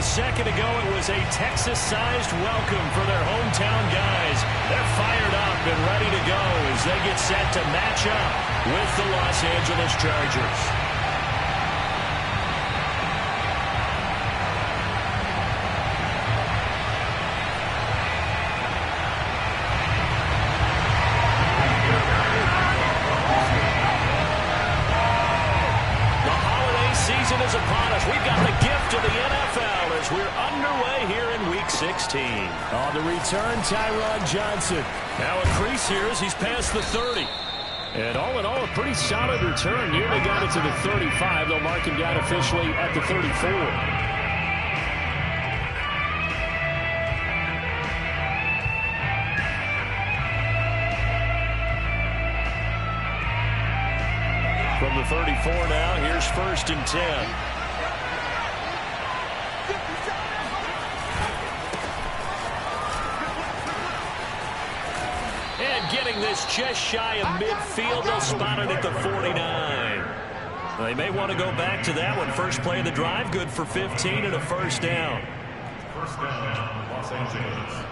second ago, it was a Texas-sized welcome for their hometown guys. They're fired up and ready to go as they get set to match up with the Los Angeles Chargers. Is upon us. We've got the gift of the NFL as we're underway here in Week 16. On the return, Tyron Johnson. Now a crease here as he's past the 30. And all in all, a pretty solid return. Nearly got it to the 35. They'll mark him down officially at the 34. From the 34 now, here's 1st and 10. And getting this just shy of midfield, they'll spot it at the 49. They may want to go back to that one. First play of the drive, good for 15 and a first down. First down, Los Angeles.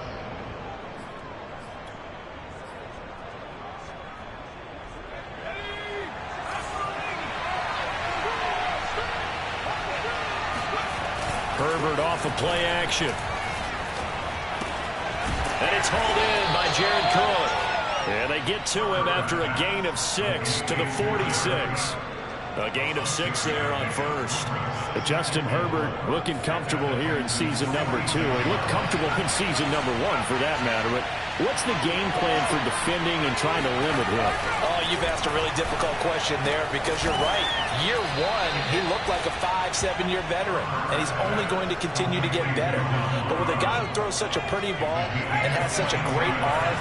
Herbert off of play action. And it's hauled in by Jared Cook. And they get to him after a gain of 6 to the 46. A gain of 6 there on first. Justin Herbert looking comfortable here in season number 2. He looked comfortable in season number 1 for that matter. But what's the game plan for defending and trying to limit him? Oh, you've asked a really difficult question there because you're right. Year 1, he looked like a 5-7-year veteran, and he's only going to continue to get better. But with a guy who throws such a pretty ball and has such a great arm,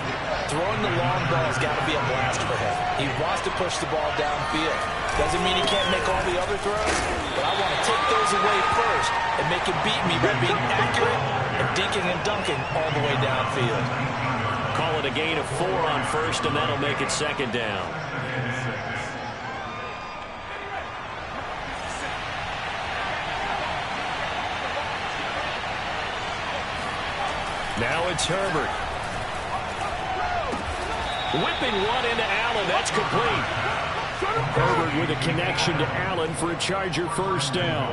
throwing the long ball has got to be a blast for him. He wants to push the ball downfield. Doesn't mean he can't make all the other throws, but I want to take those away first and make him beat me by being accurate and dinking and dunking all the way downfield. Call it a gain of 4 on first, and that'll make it 2nd down. Now it's Herbert. Whipping one into Allen. That's complete. Herbert with a connection to Allen for a Charger first down.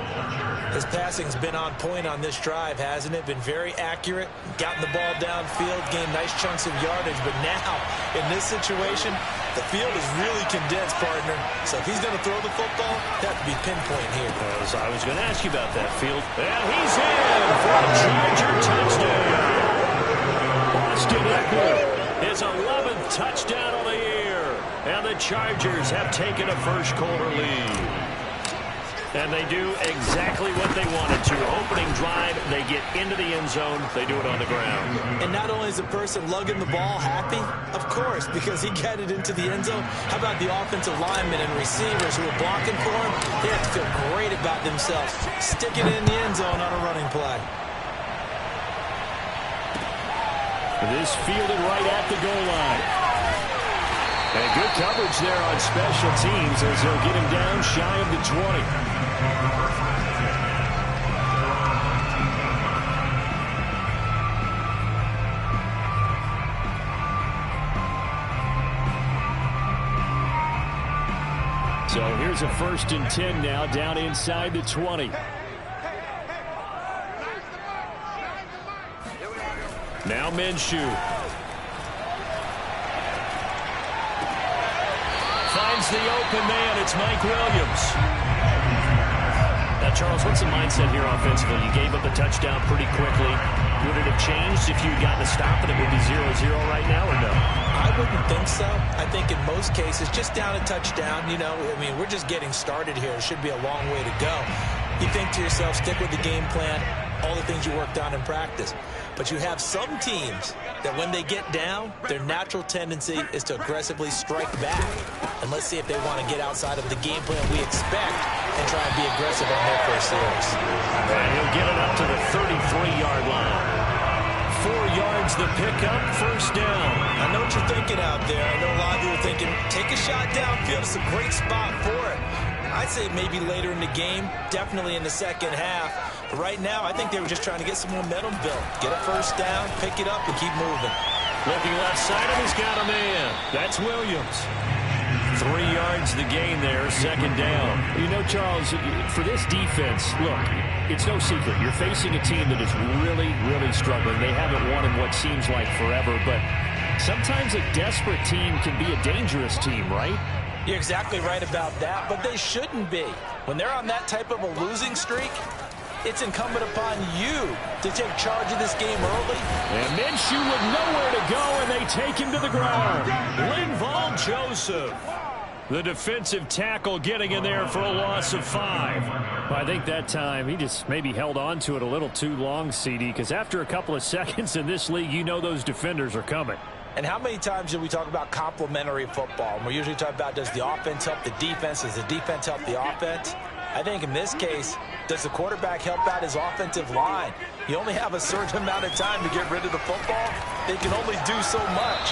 His passing's been on point on this drive, hasn't it? Been very accurate, gotten the ball downfield, gained nice chunks of yardage. But now, in this situation, the field is really condensed, partner. So if he's going to throw the football, that would be pinpoint here. As I was going to ask you about that field. And he's in for a Charger touchdown. Austin Eckler, his 11th touchdown of the year. And the Chargers have taken a first-quarter lead. And they do exactly what they wanted to. Opening drive, they get into the end zone. They do it on the ground. And not only is the person lugging the ball happy, of course, because he got it into the end zone. How about the offensive linemen and receivers who are blocking for him? They have to feel great about themselves. Sticking it in the end zone on a running play. This fielded right at the goal line. And good coverage there on special teams as they'll get him down shy of the 20. So here's a 1st and 10 now down inside the 20. Now Minshew. Finds the open man. It's Mike Williams. Now, Charles, what's the mindset here offensively? You gave up a touchdown pretty quickly. Would it have changed if you had gotten a stop and it would be 0-0 right now, or no? I wouldn't think so. I think in most cases, just down a touchdown, you know, I mean, we're just getting started here. It should be a long way to go. You think to yourself, stick with the game plan, all the things you worked on in practice. But you have some teams that when they get down, their natural tendency is to aggressively strike back. And let's see if they want to get outside of the game plan we expect and try and be aggressive on their first series. And he'll get it up to the 33-yard line. 4 yards the pickup, first down. I know what you're thinking out there. I know a lot of you are thinking, take a shot downfield. It's a great spot for it. I'd say maybe later in the game, definitely in the second half. But right now, I think they were just trying to get some momentum built. Get a first down, pick it up, and keep moving. Looking left side, and he's got a man. That's Williams. 3 yards the gain there, second down. You know, Charles, for this defense, look, it's no secret. You're facing a team that is really, really struggling. They haven't won in what seems like forever, but sometimes a desperate team can be a dangerous team, right? You're exactly right about that, but they shouldn't be. When they're on that type of a losing streak, it's incumbent upon you to take charge of this game early. And Minshew with nowhere to go, and they take him to the ground. Linval Joseph, the defensive tackle, getting in there for a loss of 5. Well, I think that time he just maybe held on to it a little too long, CD, because after a couple of seconds in this league, you know those defenders are coming. And how many times do we talk about complementary football? And we're usually talking about, does the offense help the defense? Does the defense help the offense? I think in this case, does the quarterback help out his offensive line? You only have a certain amount of time to get rid of the football. They can only do so much.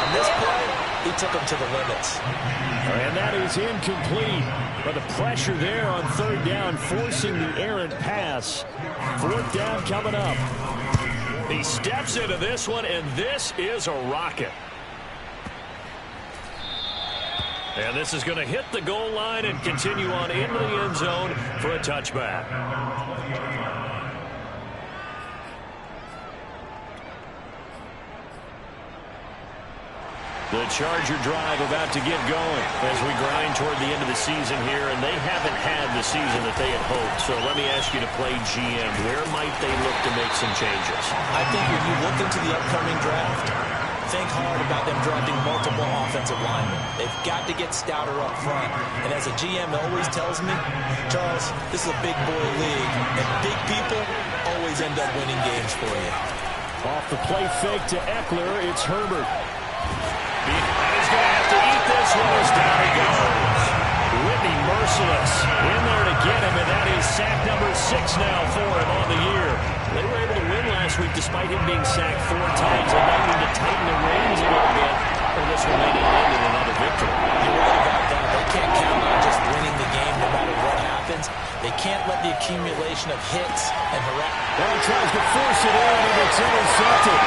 In this play, he took them to the limits. And that is incomplete. But the pressure there on third down, forcing the errant pass. Fourth down coming up. He steps into this one, and this is a rocket. And this is going to hit the goal line and continue on into the end zone for a touchback. The Charger drive about to get going as we grind toward the end of the season here, and they haven't had the season that they had hoped. So let me ask you to play GM. Where might they look to make some changes? I think when you look into the upcoming draft, think hard about them drafting multiple offensive linemen. They've got to get stouter up front. And as a GM always tells me, Charles, this is a big boy league, and big people always end up winning games for you. Off the play fake to Eckler, it's Herbert. And he's going to have to eat this one as down he goes. Whitney merciless in there to get him, and that is sack number 6 now for him on the year. They were able to win last week despite him being sacked 4 times. They might need to tighten the reins a little bit, or this one may end in another victory. You're right about that. They can't count on just winning the game no matter what happens. They can't let the accumulation of hits and harass. Well, he tries to force it in, and it's intercepted.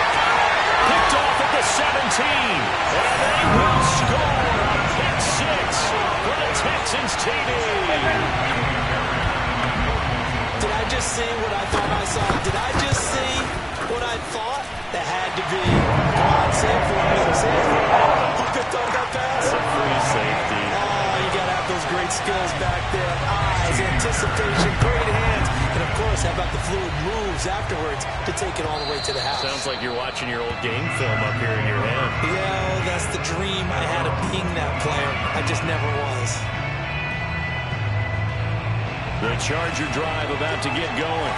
Picked off at the 17. And they will score. Pick 6 for the Texans TD. Did I just see what I thought I saw? Did I just see what I thought? That had to be. Come on, say it for me. Say it for me. Who picked up that pass? A free safety. Oh, you got to have those great skills back there. Eyes, anticipation, great hands. And, of course, how about the fluid moves afterwards to take it all the way to the house? Sounds like you're watching your old game film up here in your head. Yeah, that's the dream I had of being that player. I just never was. The Charger drive about to get going.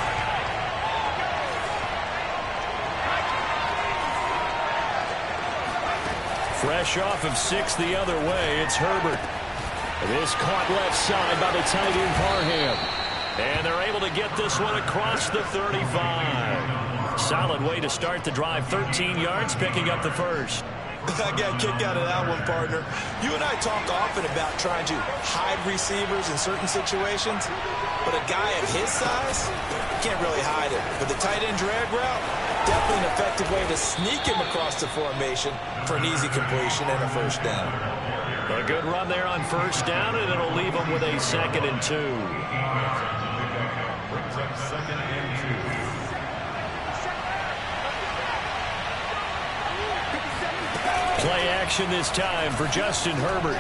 Fresh off of 6 the other way, it's Herbert. This caught left side by the tight end Parham. And they're able to get this one across the 35. Solid way to start the drive. 13 yards, picking up the first. I got a kick out of that one, partner. You and I talk often about trying to hide receivers in certain situations, but a guy of his size can't really hide it. But the tight end drag route, definitely an effective way to sneak him across the formation for an easy completion and a first down. A good run there on first down, and it'll leave him with a 2nd and 2. Brings up 2nd and 2. Play action this time for Justin Herbert.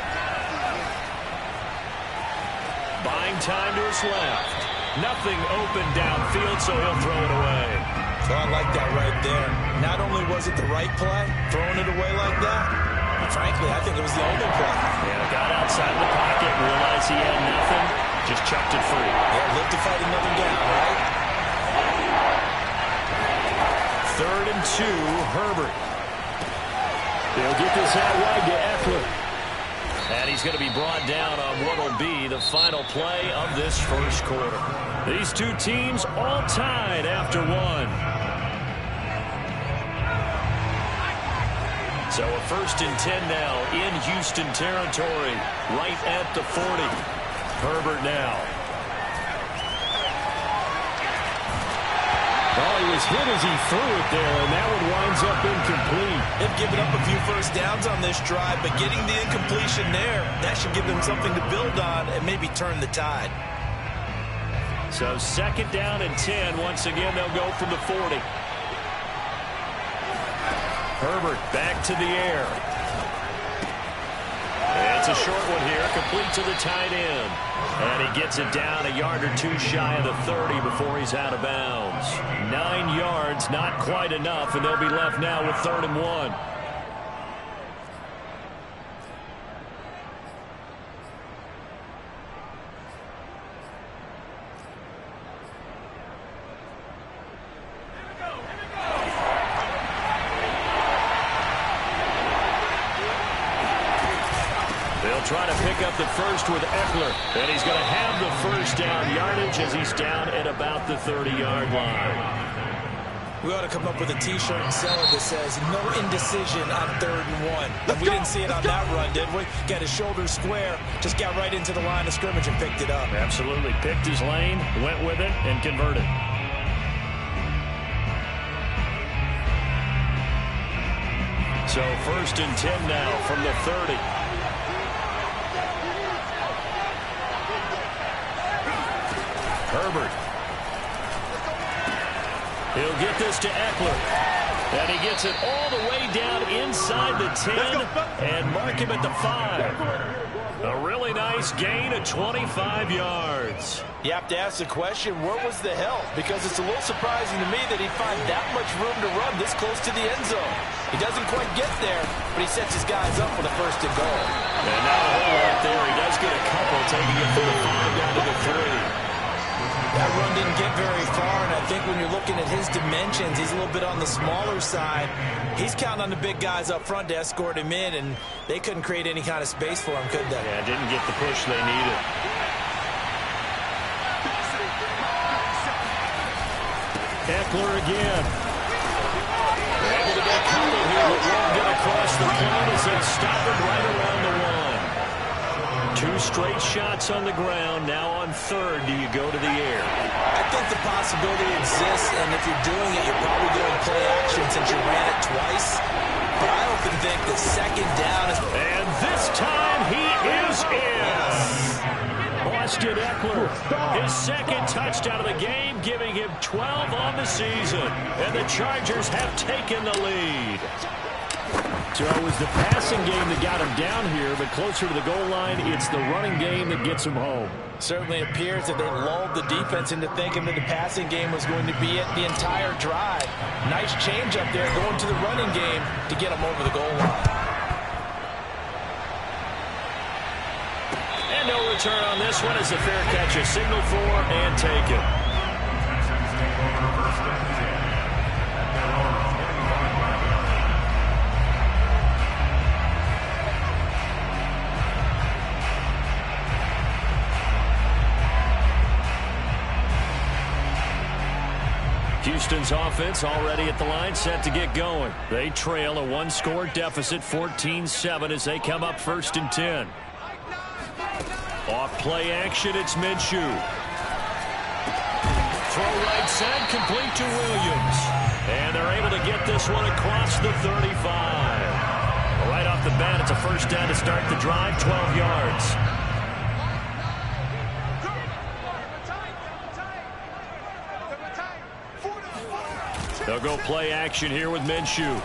Buying time to his left. Nothing open downfield, so he'll throw it away. So I like that right there. Not only was it the right play, throwing it away like that, but frankly, I think it was the only play. Yeah, got outside the pocket, realized he had nothing, just chucked it free. Yeah, live to fight another down, right? 3rd and 2, Herbert. They'll get this out wide to Eckler. And he's going to be brought down on what will be the final play of this first quarter. These two teams all tied after 1. So a 1st and 10 now in Houston territory, right at the 40. Herbert now. Oh, he was hit as he threw it there, and that one winds up incomplete. They've given up a few first downs on this drive, but getting the incompletion there, that should give them something to build on and maybe turn the tide. So 2nd down and 10. Once again, they'll go from the 40. Herbert back to the air. It's a short one here, complete to the tight end. And he gets it down a yard or two shy of the 30 before he's out of bounds. 9 yards, not quite enough, and they'll be left now with 3rd and 1. Try to pick up the first with Eckler, and he's going to have the first down yardage as he's down at about the 30-yard line. We ought to come up with a T-shirt and sell it that says no indecision on 3rd and 1. We didn't see it on that run, did we? Got his shoulders square, just got right into the line of scrimmage and picked it up. Absolutely. Picked his lane, went with it, and converted. So 1st and 10 now from the 30. Herbert. He'll get this to Eckler. And he gets it all the way down inside the 10 and mark him at the 5. A really nice gain of 25 yards. You have to ask the question, where was the help? Because it's a little surprising to me that he'd find that much room to run this close to the end zone. He doesn't quite get there, but he sets his guys up for the 1st and goal. And not a whole lot there. He does get a couple, taking it from the 5 down to the 3. That run didn't get very far, and I think when you're looking at his dimensions, he's a little bit on the smaller side. He's counting on the big guys up front to escort him in, and they couldn't create any kind of space for him, could they? Yeah, didn't get the push they needed. Eckler again. They're able to get covered here, but won't get across the plane as they stop him right around the 1. 2 straight shots on the ground. Now on 3rd, do you go to the air? I think the possibility exists, and if you're doing it, you're probably going play action since you ran it twice. But I often think the 2nd down is... And this time he is in. Austin Eckler, his 2nd touchdown of the game, giving him 12 on the season. And the Chargers have taken the lead. So it was the passing game that got him down here, but closer to the goal line, it's the running game that gets him home. Certainly appears that they lulled the defense into thinking that the passing game was going to be it the entire drive. Nice change up there going to the running game to get him over the goal line. And no return on this one as the fair catch is signaled for and taken. Houston's offense already at the line, set to get going. They trail a 1-score deficit, 14-7, as they come up 1st and 10. Off play action, it's Minshew. Throw right side, complete to Williams. And they're able to get this one across the 35. Right off the bat, it's a 1st down to start the drive, 12 yards. They'll go play action here with Minshew.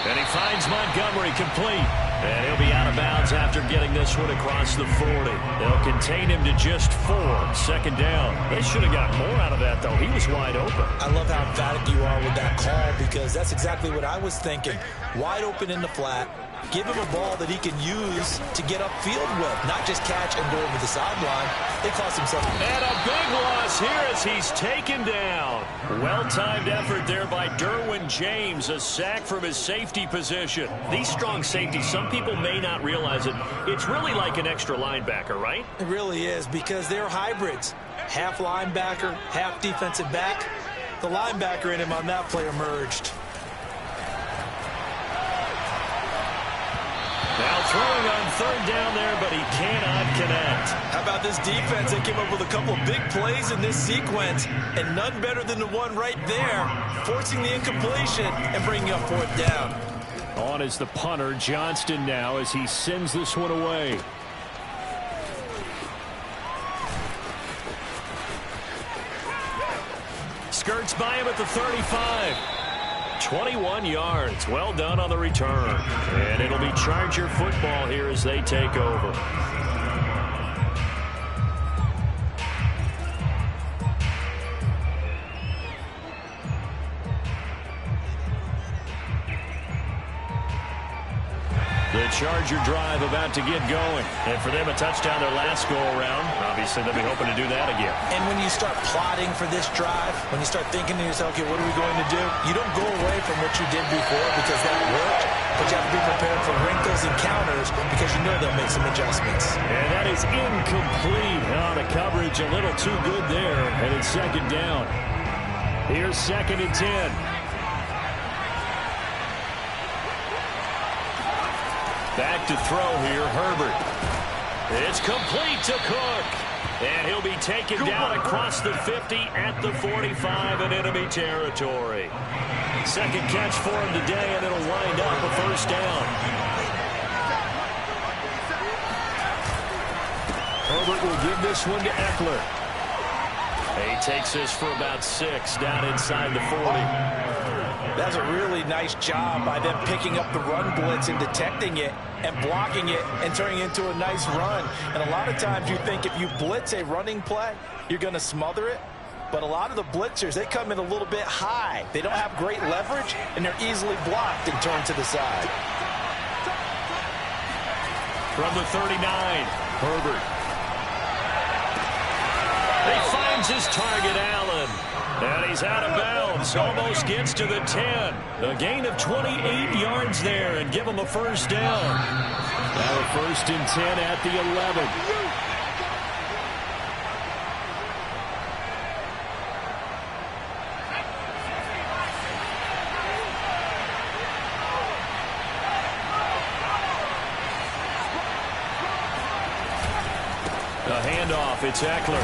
And he finds Montgomery complete. And he'll be out of bounds after getting this one across the 40. They'll contain him to just 4. 2nd down. They should have got more out of that, though. He was wide open. I love how emphatic you are with that call, because that's exactly what I was thinking. Wide open in the flat. Give him a ball that he can use to get upfield with, not just catch and go over the sideline. It cost himself. And a big loss here as he's taken down. Well-timed effort there by Derwin James, a sack from his safety position. These strong safeties, some people may not realize it. It's really like an extra linebacker, right? It really is, because they're hybrids. Half linebacker, half defensive back. The linebacker in him on that play emerged. Now throwing on third down there, but he cannot connect. How about this defense? They came up with a couple of big plays in this sequence, and none better than the one right there, forcing the incompletion and bringing up fourth down. On is the punter, Johnston, now as he sends this one away. Skirts by him at the 35. 21 yards. Well done on the return. And it'll be Charger football here as they take over. The Charger drive about to get going. And for them, a touchdown their last go-around. Obviously, they'll be hoping to do that again. And when you start plotting for this drive, when you start thinking to yourself, okay, what are we going to do? You don't go away from what you did before because that worked. But you have to be prepared for wrinkles and counters because you know they'll make some adjustments. And that is incomplete. On the coverage, a little too good there. And it's second down. Here's 2nd and 10. Back to throw here, Herbert. It's complete to Cook. And he'll be taken down across the 50 at the 45 in enemy territory. Second catch for him today, and it'll wind up a first down. Herbert will give this one to Eckler. He takes this for about 6 down inside the 40. That's a really nice job by them picking up the run blitz and detecting it and blocking it and turning it into a nice run. And a lot of times you think if you blitz a running play, you're going to smother it. But a lot of the blitzers, they come in a little bit high. They don't have great leverage, and they're easily blocked and turned to the side. From the 39, Herbert. He finds his target, Allen. And he's out of bounds. Almost gets to the 10. A gain of 28 yards there and give him a first down. Now a 1st and 10 at the 11. A handoff. It's Eckler.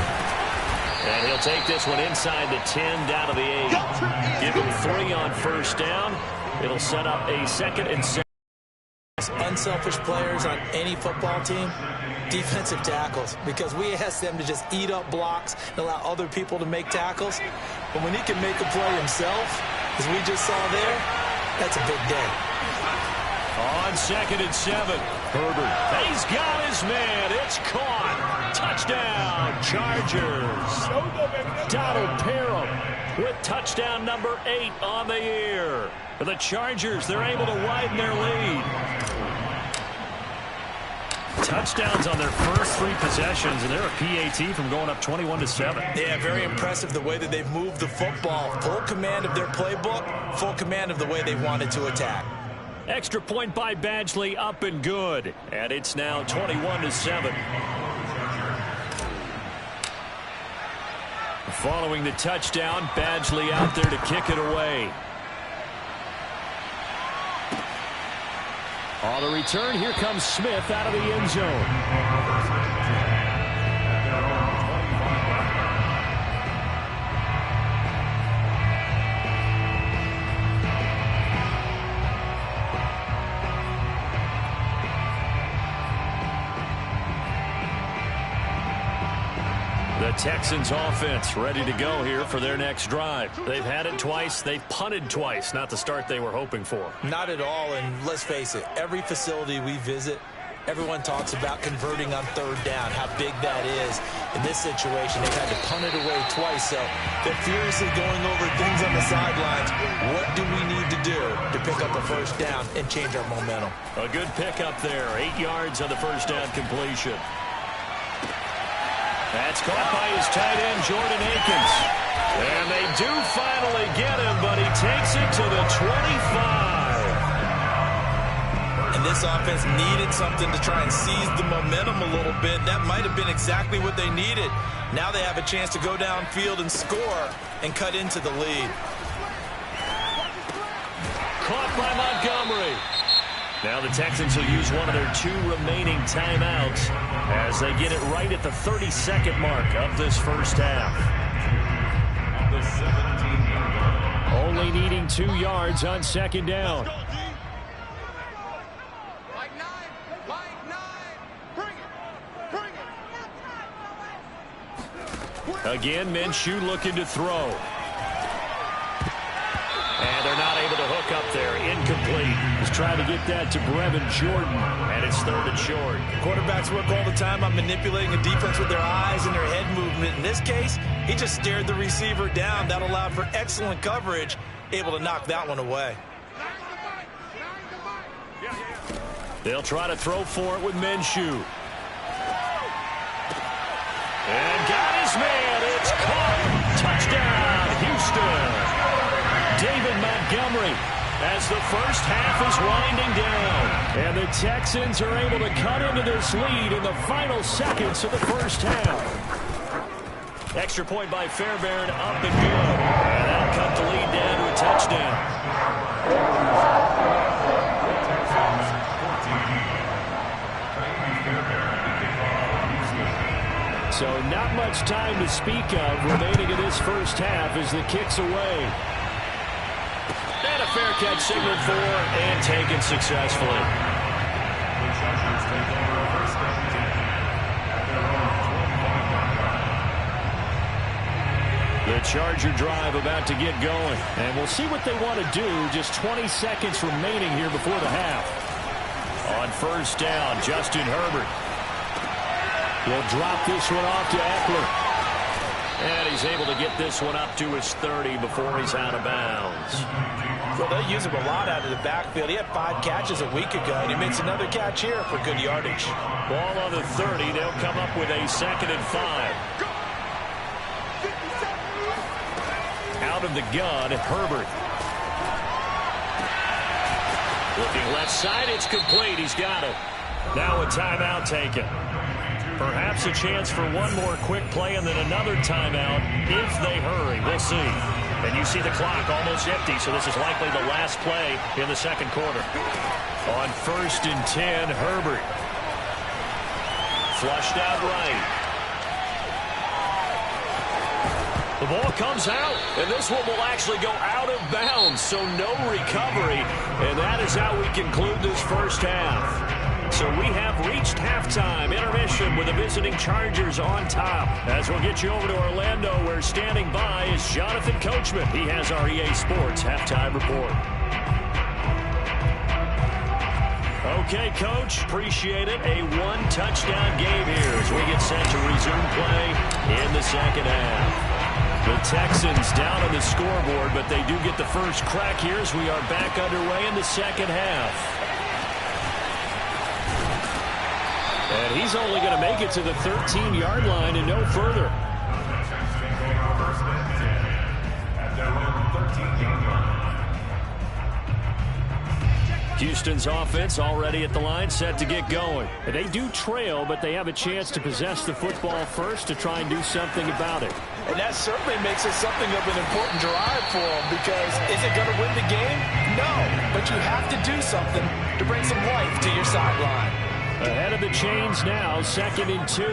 And he'll take this one inside the 10 down to the 8. Give him 3 on first down. It'll set up a 2nd and 7. Unselfish players on any football team, defensive tackles, because we ask them to just eat up blocks and allow other people to make tackles. But when he can make a play himself, as we just saw there, that's a big day. On 2nd and 7, Herbert. He's got his man. It's caught. Touchdown, Chargers. Donald Parham with touchdown number 8 on the year. For the Chargers, they're able to widen their lead. Touchdowns on their first 3 possessions, and they're a PAT from going up 21-7. Yeah, very impressive the way that they've moved the football. Full command of their playbook, full command of the way they wanted to attack. Extra point by Badgley, up and good. And it's now 21-7. Following the touchdown, Badgley out there to kick it away. On the return, here comes Smith out of the end zone. The Texans offense ready to go here for their next drive. They've had it twice. They've punted twice. Not the start they were hoping for. Not at all, and let's face it, every facility we visit, everyone talks about converting on third down, how big that is. In this situation, they've had to punt it away twice, so they're furiously going over things on the sidelines. What do we need to do to pick up a first down and change our momentum? A good pickup there. 8 yards on the first down completion. That's caught by his tight end, Jordan Akins. And they do finally get him, but he takes it to the 25. And this offense needed something to try and seize the momentum a little bit. That might have been exactly what they needed. Now they have a chance to go downfield and score and cut into the lead. Caught by Montgomery. Now the Texans will use one of their 2 remaining timeouts as they get it right at the 30-second mark of this first half. The 17-yard line. Only needing 2 yards on second down. Again, Minshew looking to throw. And they're not able to hook up there. Incomplete. He's trying to get that to Brevin Jordan. And it's 3rd and short. Quarterbacks work all the time on manipulating a defense with their eyes and their head movement. In this case, he just stared the receiver down. That allowed for excellent coverage, able to knock that one away. They'll try to throw for it with Minshew. And got his man. It's caught. Touchdown, Houston. David Montgomery as the first half is winding down. And the Texans are able to cut into this lead in the final seconds of the first half. Extra point by Fairbairn, up and good. And that'll cut the lead down to a touchdown. So not much time to speak of remaining in this first half as the kick's away. And a fair catch signaled for and taken successfully. The Charger drive about to get going. And we'll see what they want to do. Just 20 seconds remaining here before the half. On first down, Justin Herbert. He'll drop this one off to Eckler. And he's able to get this one up to his 30 before he's out of bounds. Well, they'll use him a lot out of the backfield. He had 5 catches a week ago, and he makes another catch here for good yardage. Ball on the 30. They'll come up with a 2nd and 5. Out of the gun, Herbert. Looking left side, it's complete. He's got it. Now a timeout taken. Perhaps a chance for one more quick play and then another timeout if they hurry. We'll see. And you see the clock almost empty, so this is likely the last play in the second quarter. On 1st and 10, Herbert. Flushed out right. The ball comes out, and this one will actually go out of bounds, so no recovery. And that is how we conclude this first half. So we have reached halftime intermission with the visiting Chargers on top. As we'll get you over to Orlando, where standing by is Jonathan Coachman. He has our EA Sports halftime report. Okay, Coach, appreciate it. A 1-touchdown game here as we get set to resume play in the second half. The Texans down on the scoreboard, but they do get the first crack here as we are back underway in the second half. And he's only going to make it to the 13-yard line and no further. Houston's offense already at the line, set to get going. They do trail, but they have a chance to possess the football first to try and do something about it. And that certainly makes it something of an important drive for them, because is it going to win the game? No, but you have to do something to bring some life to your sideline. Ahead of the chains now, 2nd and 2.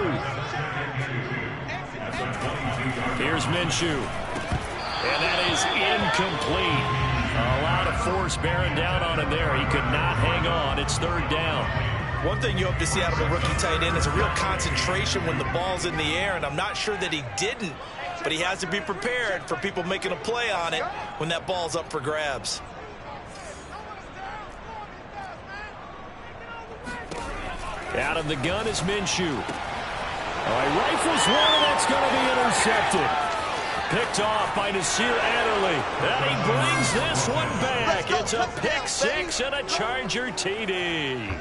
Here's Minshew. And that is incomplete. A lot of force bearing down on him there. He could not hang on. It's 3rd down. One thing you hope to see out of a rookie tight end is a real concentration when the ball's in the air, and I'm not sure that he didn't, but he has to be prepared for people making a play on it when that ball's up for grabs. Out of the gun is Minshew. All right, rifles one, and that's going to be intercepted. Picked off by Nasir Adderley. And he brings this one back. It's a pick 6 and a Charger TD.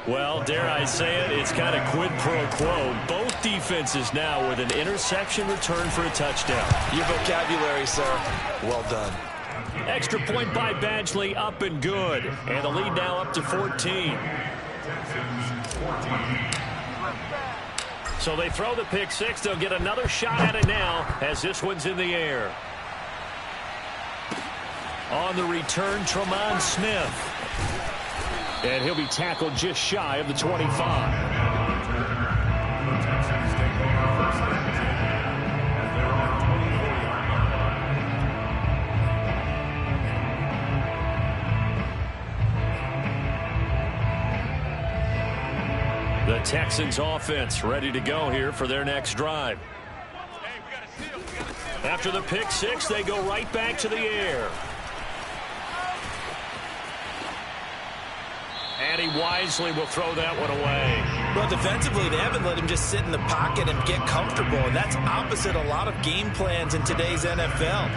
Well, dare I say it, it's kind of quid pro quo. Both defenses now with an interception return for a touchdown. Your vocabulary, sir. Well done. Extra point by Badgley, up and good. And the lead now up to 14. So they throw the pick 6. They'll get another shot at it now as this one's in the air. On the return, Tremon Smith. And he'll be tackled just shy of the 25. The Texans offense ready to go here for their next drive. After the pick six, they go right back to the air. And he wisely will throw that one away. Well, defensively, they haven't let him just sit in the pocket and get comfortable, and that's opposite a lot of game plans in today's NFL.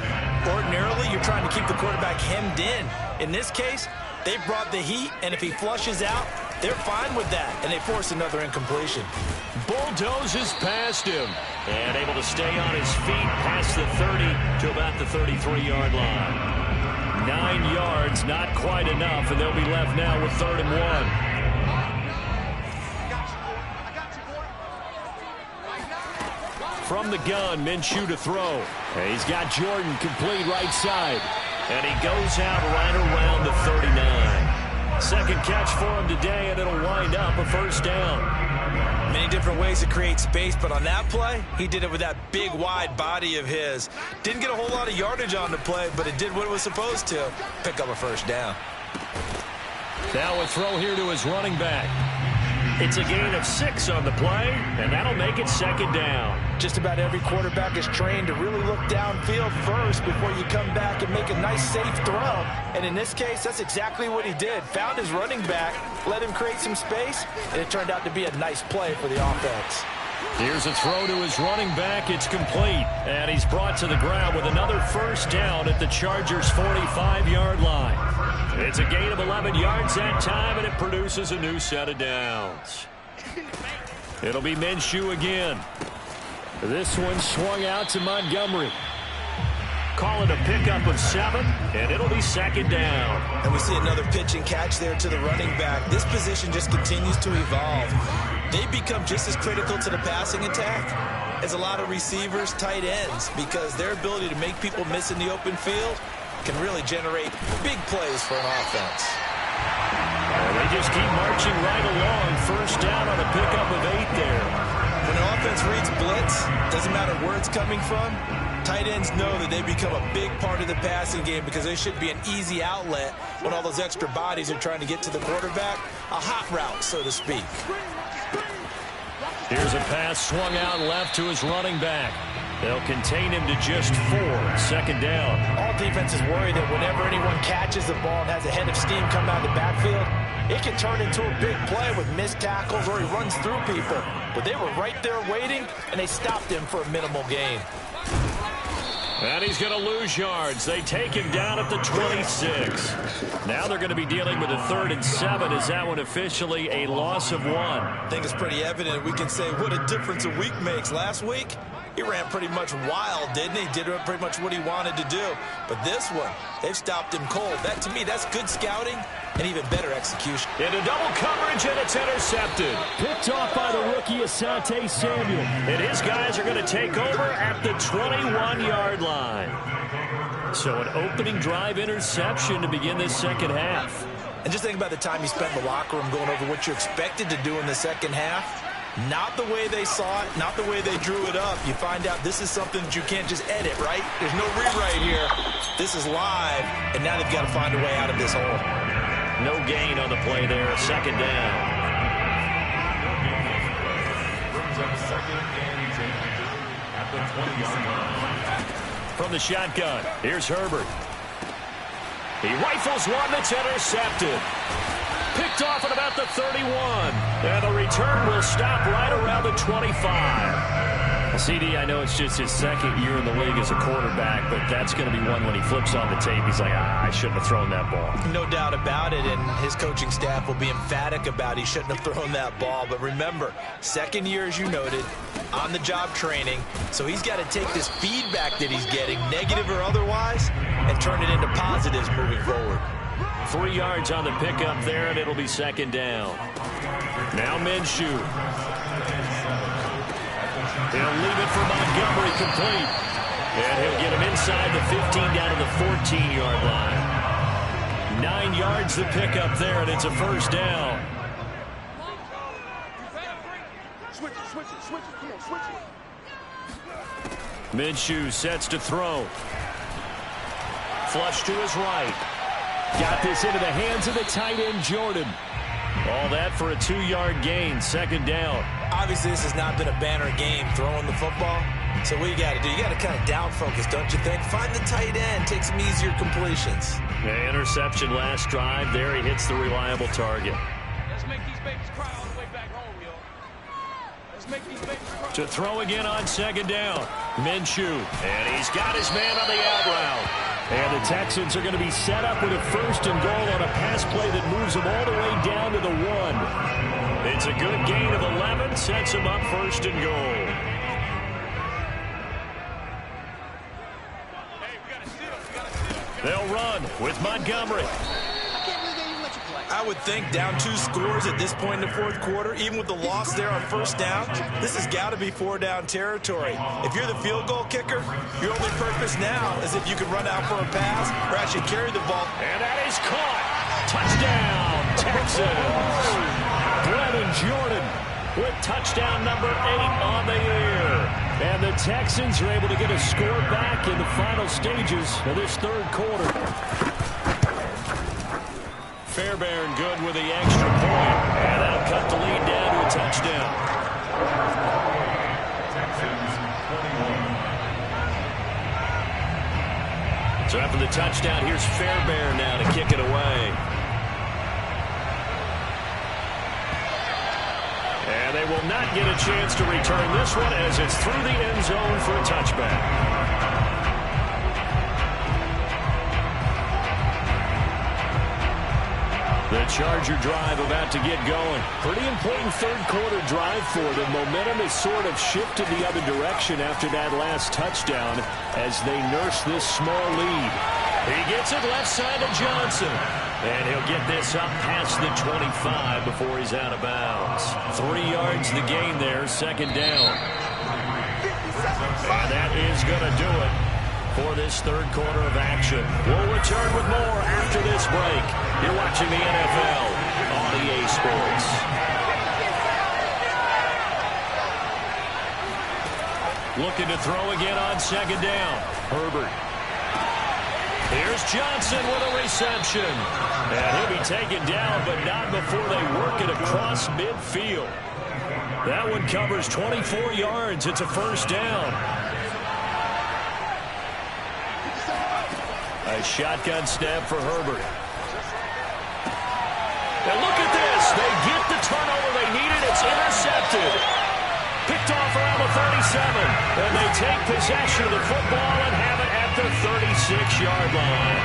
Ordinarily, you're trying to keep the quarterback hemmed in. In this case, they brought the heat, and if he flushes out, they're fine with that, and they force another incompletion. Bulldozes past him, and able to stay on his feet past the 30 to about the 33-yard line. 9 yards, not quite enough, and they'll be left now with 3rd and 1. From the gun, Minshew to throw. He's got Jordan complete right side, and he goes out right around the 39. Second catch for him today, and it'll wind up a first down. Many different ways to create space, but on that play, he did it with that big, wide body of his. Didn't get a whole lot of yardage on the play, but it did what it was supposed to, pick up a first down. Now a throw here to his running back. It's a gain of 6 on the play, and that'll make it 2nd down. Just about every quarterback is trained to really look downfield first before you come back and make a nice, safe throw. And in this case, that's exactly what he did. Found his running back, let him create some space, and it turned out to be a nice play for the offense. Here's a throw to his running back. It's complete, and he's brought to the ground with another first down at the Chargers' 45-yard line. It's a gain of 11 yards that time, and it produces a new set of downs. It'll be Minshew again. This one swung out to Montgomery. Call it a pickup of 7, and it'll be 2nd down. And we see another pitch and catch there to the running back. This position just continues to evolve. They become just as critical to the passing attack as a lot of receivers, tight ends, because their ability to make people miss in the open field can really generate big plays for an offense. And they just keep marching right along. First down on a pickup of 8 there. When an offense reads blitz, doesn't matter where it's coming from, tight ends know that they become a big part of the passing game because they should be an easy outlet when all those extra bodies are trying to get to the quarterback. A hot route, so to speak. Here's a pass swung out left to his running back. They'll contain him to just 4. 2nd down. All defenses worry that whenever anyone catches the ball and has a head of steam come out of the backfield, it can turn into a big play with missed tackles or he runs through people. But they were right there waiting, and they stopped him for a minimal gain. And he's going to lose yards. They take him down at the 26. Now they're going to be dealing with a 3rd and 7. Is that one officially a loss of 1? I think it's pretty evident. We can say what a difference a week makes. Last week, he ran pretty much wild, didn't he? Did pretty much what he wanted to do. But this one, they've stopped him cold. That, to me, that's good scouting and even better execution. Into double coverage, and it's intercepted. Picked off by the rookie, Asante Samuel. And his guys are going to take over at the 21-yard line. So an opening drive interception to begin this second half. And just think about the time you spent in the locker room going over what you expected to do in the second half. Not the way they saw it, not the way they drew it up. You find out this is something that you can't just edit, right? There's no rewrite here. This is live, and now they've got to find a way out of this hole. No gain on the play there. 2nd down. From the shotgun, here's Herbert. He rifles one that's intercepted. Picked off at about the 31. And the return will stop right around the 25. CD, I know it's just his 2nd year in the league as a quarterback, but that's going to be one when he flips on the tape. He's like, I shouldn't have thrown that ball. No doubt about it, and his coaching staff will be emphatic about he shouldn't have thrown that ball. But remember, 2nd year, as you noted, on-the-job training, so he's got to take this feedback that he's getting, negative or otherwise, and turn it into positives moving forward. 3 yards on the pickup there, and it'll be 2nd down. Now Minshew. He'll leave it for Montgomery complete. And he'll get him inside the 15 down to the 14-yard line. 9 yards to pick up there, and it's a first down. Minshew sets to throw. Flush to his right. Got this into the hands of the tight end, Jordan. All that for a 2-yard gain, second down. Obviously, this has not been a banner game throwing the football. So what you got to do, you got to kind of down focus, don't you think? Find the tight end, take some easier completions. The interception last drive. There he hits the reliable target. Let's make these babies cry all the way back home, yo. Let's make these babies cry. To throw again on second down. Minshew. And he's got his man on the out route. And the Texans are going to be set up with a first and goal on a pass play that moves them all the way down to the 1. It's a good gain of 11. Sets them up first and goal. They'll run with Montgomery. I would think down 2 scores at this point in the fourth quarter, even with the loss there on first down, this has got to be 4-down territory. If you're the field goal kicker, your only purpose now is if you can run out for a pass or actually carry the ball. And that is caught. Touchdown, Texans. Brevin Jordan with touchdown number 8 on the year. And the Texans are able to get a score back in the final stages of this third quarter. Fairbairn good with the extra point. And that'll cut the lead down to a touchdown. Texans 21. So after the touchdown, here's Fairbairn now to kick it away. And they will not get a chance to return this one as it's through the end zone for a touchback. The Charger drive about to get going. Pretty important third quarter drive for them. Momentum has sort of shifted the other direction after that last touchdown as they nurse this small lead. He gets it left side to Johnson. And he'll get this up past the 25 before he's out of bounds. 3 yards the gain there, second down. And that is going to do it for this third quarter of action. We'll return with more after this break. You're watching the NFL on EA Sports. Looking to throw again on second down. Herbert. Here's Johnson with a reception. And he'll be taken down, but not before they work it across midfield. That one covers 24 yards. It's a first down. A shotgun snap for Herbert. And look at this. They get the turnover they needed. It's intercepted. Picked off around the 37. And they take possession of the football and have it at the 36-yard line.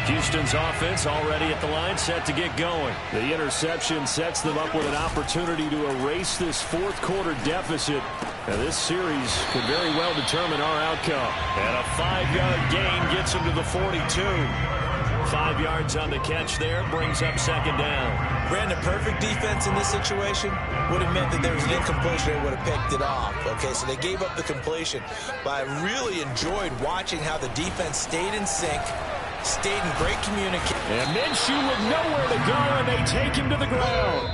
Houston's offense already at the line, set to get going. The interception sets them up with an opportunity to erase this fourth quarter deficit. Now this series could very well determine our outcome. And a 5-yard gain gets them to the 42. 5 yards on the catch there, brings up second down. Brandon, perfect defense in this situation would have meant that there was an incompletion and would have picked it off. Okay, so they gave up the completion. But I really enjoyed watching how the defense stayed in sync, stayed in great communication. And Minshew with nowhere to go, and they take him to the ground.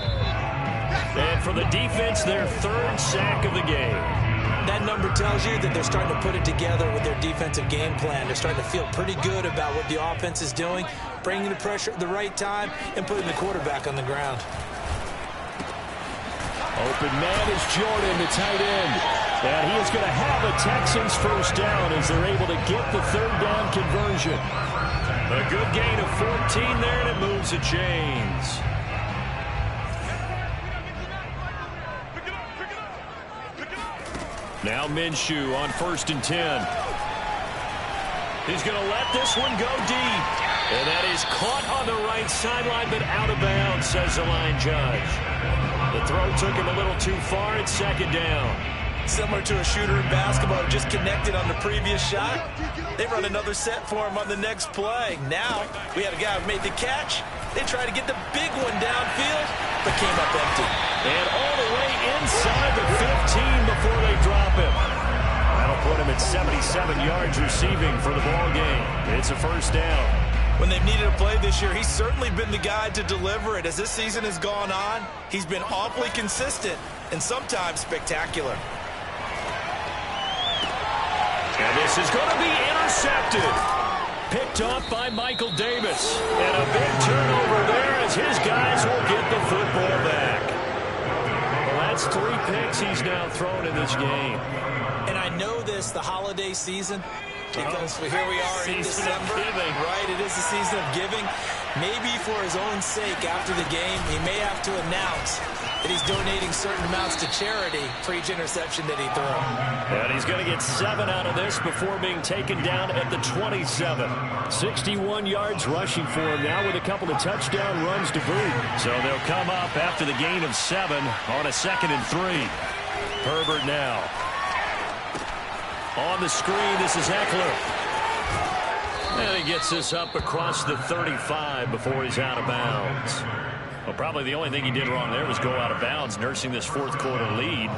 And for the defense, their third sack of the game. That number tells you that they're starting to put it together with their defensive game plan. They're starting to feel pretty good about what the offense is doing, bringing the pressure at the right time, and putting the quarterback on the ground. Open man is Jordan, the tight end. And he is going to have a Texans first down as they're able to get the third down conversion. A good gain of 14 there, and it moves the chains. Now Minshew on 1st and 10. He's going to let this one go deep. And that is caught on the right sideline, but out of bounds, says the line judge. The throw took him a little too far. It's second down. Similar to a shooter in basketball, just connected on the previous shot. They run another set for him on the next play. Now, we had a guy who made the catch. They tried to get the big one downfield, but came up empty. And all the way inside the 15 before they drop him. That'll put him at 76 7 yards receiving for the ball game. It's a first down. When they've needed a play this year, he's certainly been the guy to deliver it. As this season has gone on, he's been awfully consistent and sometimes spectacular. And this is going to be intercepted. Picked off by Michael Davis. And a big turnover there as his guys will get the football back. Well, that's 3 picks he's now thrown in this game. And I know this, the holiday season, because here we are in December. Right, it is the season of giving. Maybe for his own sake, after the game, he may have to announce that he's donating certain amounts to charity for each interception that he threw. And he's going to get 7 out of this before being taken down at the 27. 61 yards rushing for him now with a couple of touchdown runs to boot. So they'll come up after the gain of 7 on a 2nd and 3. Herbert now. On the screen, this is Eckler. And he gets this up across the 35 before he's out of bounds. Well, probably the only thing he did wrong there was go out of bounds, nursing this 4th quarter lead.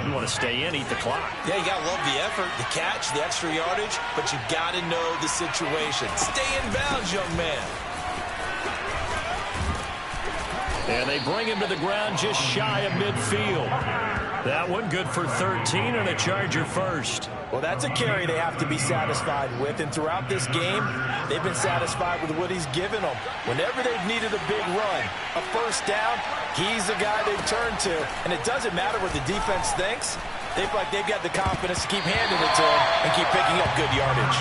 You want to stay in, eat the clock. Yeah, you got to love the effort, the catch, the extra yardage, but you got to know the situation. Stay in bounds, young man. And they bring him to the ground just shy of midfield. That one good for 13 and a Charger first. Well, that's a carry they have to be satisfied with. And throughout this game, they've been satisfied with what he's given them. Whenever they've needed a big run, a first down, he's the guy they've turned to. And it doesn't matter what the defense thinks. They feel like they've got the confidence to keep handing it to him and keep picking up good yardage.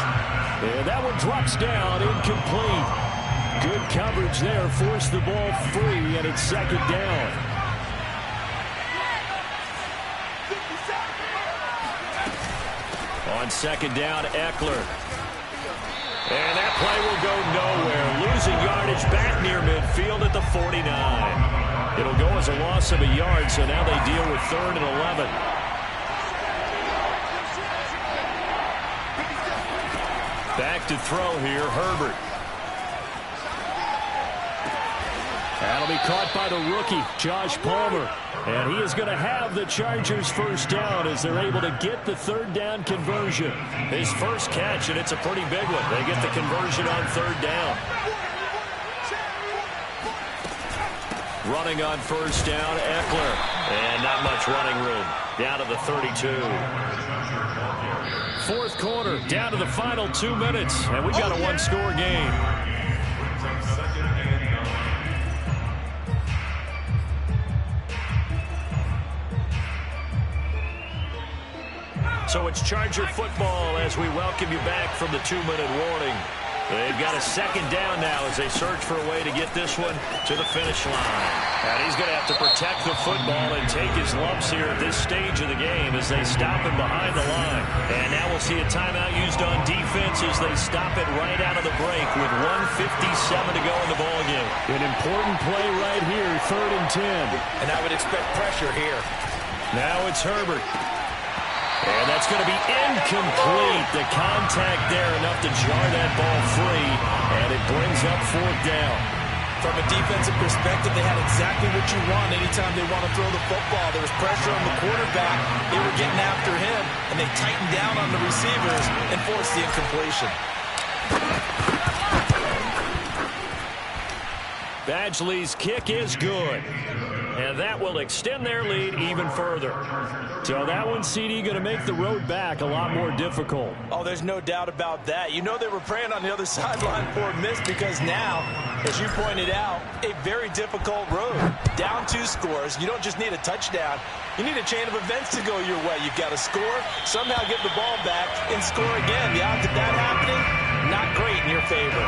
And that one drops down, incomplete. Good coverage there, forced the ball free, and it's 2nd down. On 2nd down, Eckler. And that play will go nowhere. Losing yardage back near midfield at the 49. It'll go as a loss of a yard, so now they deal with 3rd and 11. Back to throw here, Herbert. That'll be caught by the rookie, Josh Palmer. And he is going to have the Chargers first down as they're able to get the 3rd down conversion. His first catch, and it's a pretty big one. They get the conversion on 3rd down. Running on first down, Eckler. And not much running room. Down to the 32. 4th quarter, down to the final 2 minutes. And we've got a 1-score game. So it's Charger football as we welcome you back from the 2-minute warning. They've got a 2nd down now as they search for a way to get this one to the finish line. And he's going to have to protect the football and take his lumps here at this stage of the game as they stop him behind the line. And now we'll see a timeout used on defense as they stop it right out of the break with 1:57 to go in the ballgame. An important play right here, 3rd and 10. And I would expect pressure here. Now it's Herbert. And that's going to be incomplete. The contact there enough to jar that ball free. And it brings up 4th down. From a defensive perspective, they had exactly what you want anytime they want to throw the football. There was pressure on the quarterback. They were getting after him. And they tightened down on the receivers and forced the incompletion. Badgley's kick is good. And that will extend their lead even further. So that one, CD, going to make the road back a lot more difficult. Oh, there's no doubt about that. You know they were praying on the other sideline for a miss because now, as you pointed out, a very difficult road. Down 2 scores. You don't just need a touchdown. You need a chain of events to go your way. You've got to score, somehow get the ball back, and score again. The odds of that happening, not great in your favor.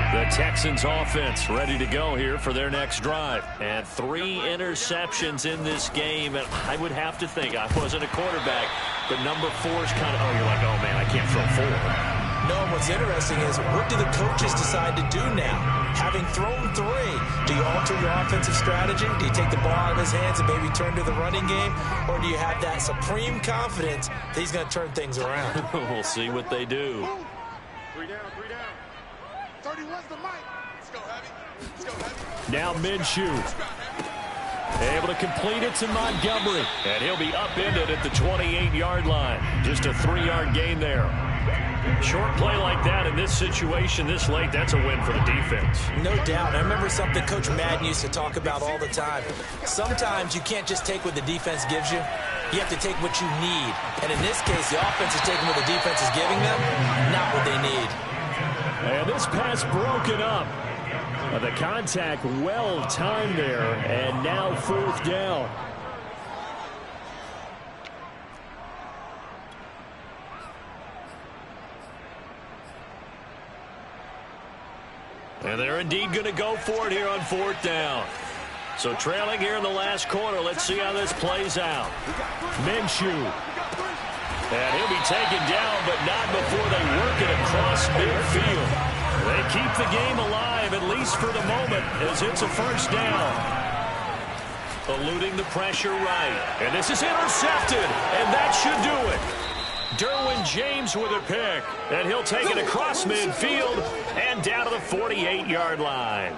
The Texans offense ready to go here for their next drive. And 3 interceptions in this game. And I would have to think, I wasn't a quarterback, but number 4 is kind of, you're like, oh, man, I can't throw 4. No, and what's interesting is what do the coaches decide to do now? Having thrown 3, do you alter your offensive strategy? Do you take the ball out of his hands and maybe turn to the running game? Or do you have that supreme confidence that he's going to turn things around? We'll see what they do. 3 down, 3 down. Now Minshew. Able to complete it to Montgomery. And he'll be upended at the 28-yard line. Just a 3-yard gain there. Short play like that in this situation this late, that's a win for the defense. No doubt. I remember something Coach Madden used to talk about all the time. Sometimes you can't just take what the defense gives you. You have to take what you need. And in this case, the offense is taking what the defense is giving them, not what they need. And this pass broken up. The contact well timed there, and now 4th down. And they're indeed going to go for it here on 4th down. So trailing here in the last quarter, let's see how this plays out. Minshew. And he'll be taken down, but not before they work it across midfield. They keep the game alive, at least for the moment, as it's a 1st down. Eluding the pressure right. And this is intercepted, and that should do it. Derwin James with a pick, and he'll take it across midfield and down to the 48-yard line.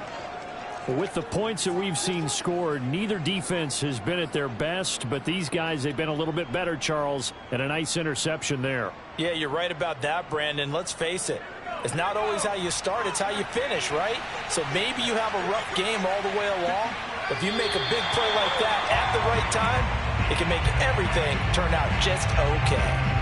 With the points that we've seen scored, neither defense has been at their best, but these guys, they've been a little bit better, Charles, and a nice interception there. Yeah, you're right about that, Brandon. Let's face it. It's not always how you start, it's how you finish, right? So maybe you have a rough game all the way along. If you make a big play like that at the right time, it can make everything turn out just okay.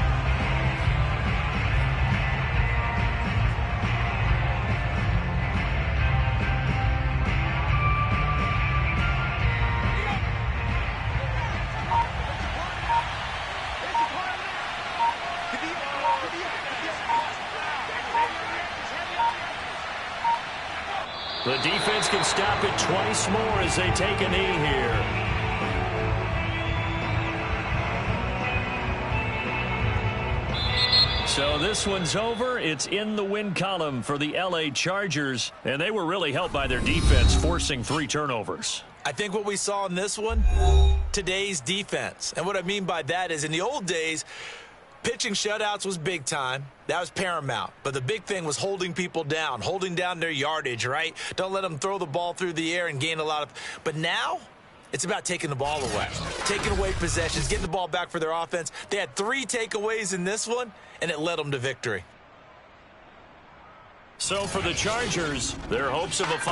The defense can stop it twice more as they take a knee here. So this one's over. It's in the win column for the LA Chargers, and they were really helped by their defense, forcing 3 turnovers. I think what we saw in this one, today's defense. And what I mean by that is in the old days, pitching shutouts was big time. That was paramount. But the big thing was holding people down, holding down their yardage, right? Don't let them throw the ball through the air and gain a lot of. But now it's about taking the ball away, taking away possessions, getting the ball back for their offense. They had 3 takeaways in this one, and it led them to victory. So for the Chargers, their hopes of a